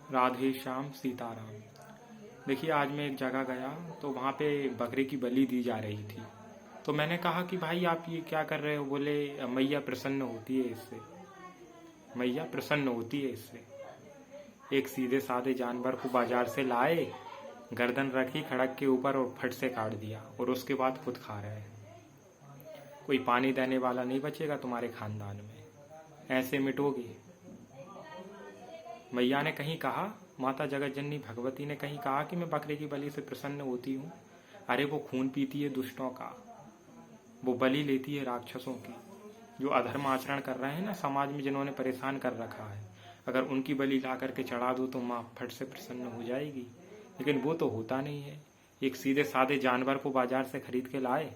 राधे श्याम सीताराम। देखिए, आज मैं एक जगह गया तो वहाँ पे बकरे की बलि दी जा रही थी। तो मैंने कहा कि भाई आप ये क्या कर रहे हो? बोले मैया प्रसन्न होती है इससे, मैया प्रसन्न होती है इससे। एक सीधे साधे जानवर को बाजार से लाए, गर्दन रखी खड़क के ऊपर और फट से काट दिया और उसके बाद खुद खा रहे हैं। कोई पानी देने वाला नहीं बचेगा तुम्हारे खानदान में, ऐसे मिटोगे। मैया ने कहीं कहा, माता जगत जननी भगवती ने कहीं कहा कि मैं बकरे की बलि से प्रसन्न होती हूँ? अरे वो खून पीती है दुष्टों का, वो बलि लेती है राक्षसों की, जो अधर्म आचरण कर रहे हैं ना समाज में, जिन्होंने परेशान कर रखा है। अगर उनकी बलि ला करके चढ़ा दो तो माँ फट से प्रसन्न हो जाएगी, लेकिन वो तो होता नहीं है। एक सीधे साधे जानवर को बाजार से खरीद के लाए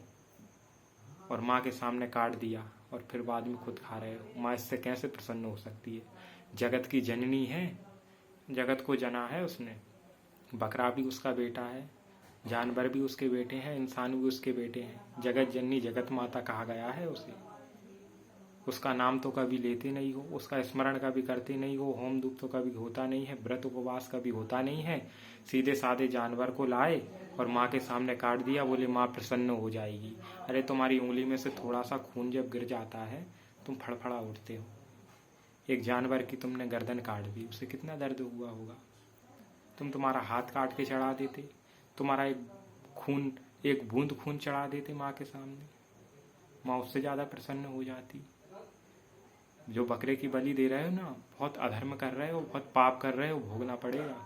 और माँ के सामने काट दिया और फिर बाद में खुद खा रहे हो। माँ इससे कैसे प्रसन्न हो सकती है? जगत की जननी है, जगत को जना है उसने। बकरा भी उसका बेटा है, जानवर भी उसके बेटे हैं, इंसान भी उसके बेटे हैं। जगत जननी जगत माता कहा गया है उसे। उसका नाम तो कभी लेते नहीं हो, उसका स्मरण कभी करते नहीं हो, होम धूप तो कभी होता नहीं है, व्रत उपवास कभी होता नहीं है। सीधे साधे जानवर को लाए और माँ के सामने काट दिया, बोले माँ प्रसन्न हो जाएगी। अरे तुम्हारी उंगली में से थोड़ा सा खून जब गिर जाता है तुम फड़फड़ा उठते हो। एक जानवर की तुमने गर्दन काट दी, उसे कितना दर्द हुआ होगा। तुम्हारा हाथ काट के चढ़ा देते, तुम्हारा एक बूंद खून चढ़ा देते माँ के सामने, माँ उससे ज्यादा प्रसन्न हो जाती। जो बकरे की बलि दे रहे हो ना, बहुत अधर्म कर रहे हो, बहुत पाप कर रहे हो, भोगना पड़ेगा।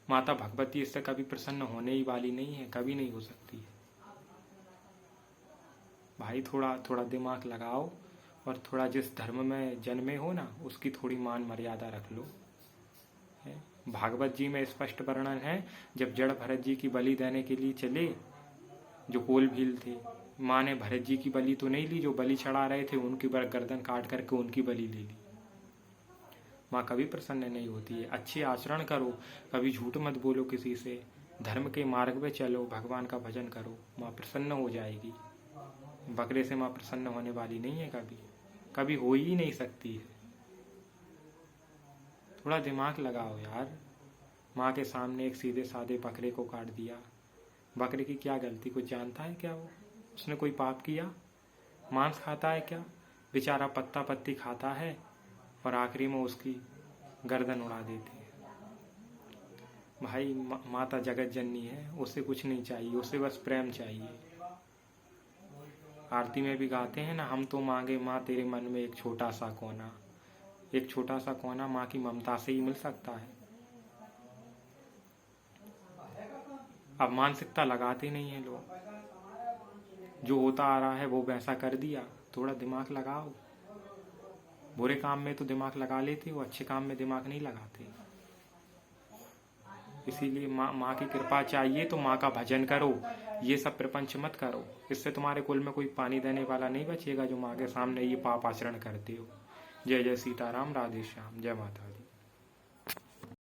माता भगवती इससे कभी प्रसन्न होने ही वाली नहीं है, कभी नहीं हो सकती है। भाई थोड़ा थोड़ा दिमाग लगाओ और थोड़ा जिस धर्म में जन्मे हो ना उसकी थोड़ी मान मर्यादा रख लो। भागवत जी में स्पष्ट वर्णन है, जब जड़ भरत जी की बलि देने के लिए चले, जो कोल भील थे, माँ ने भरत जी की बलि तो नहीं ली, जो बलि चढ़ा रहे थे उनकी गर्दन काट करके उनकी बलि ले ली। माँ कभी प्रसन्न नहीं होती है। अच्छे आचरण करो, कभी झूठ मत बोलो किसी से, धर्म के मार्ग पे चलो, भगवान का भजन करो, माँ प्रसन्न हो जाएगी। बकरे से माँ प्रसन्न होने वाली नहीं है, कभी कभी हो ही नहीं सकती है। थोड़ा दिमाग लगाओ यार। माँ के सामने एक सीधे साधे बकरे को काट दिया। बकरे की क्या गलती? कुछ जानता है क्या वो? उसने कोई पाप किया? मांस खाता है क्या? बेचारा पत्ता पत्ती खाता है और आखिरी में उसकी गर्दन उड़ा देते हैं। भाई माता जगत जननी है, उसे कुछ नहीं चाहिए, उसे बस प्रेम चाहिए। आरती में भी गाते हैं ना, हम तो मांगे माँ तेरे मन में एक छोटा सा कोना। एक छोटा सा कोना माँ की ममता से ही मिल सकता है। अब मानसिकता लगाते नहीं है लोग, जो होता आ रहा है वो वैसा कर दिया। थोड़ा दिमाग लगाओ। बुरे काम में तो दिमाग लगा लेते हो, अच्छे काम में दिमाग नहीं लगाते। इसीलिए माँ की कृपा चाहिए तो माँ का भजन करो, ये सब प्रपंच मत करो। इससे तुम्हारे कुल में कोई पानी देने वाला नहीं बचेगा, जो माँ के सामने ये पाप आचरण करते हो। जय जय सीताराम, राधे श्याम, जय माता दी।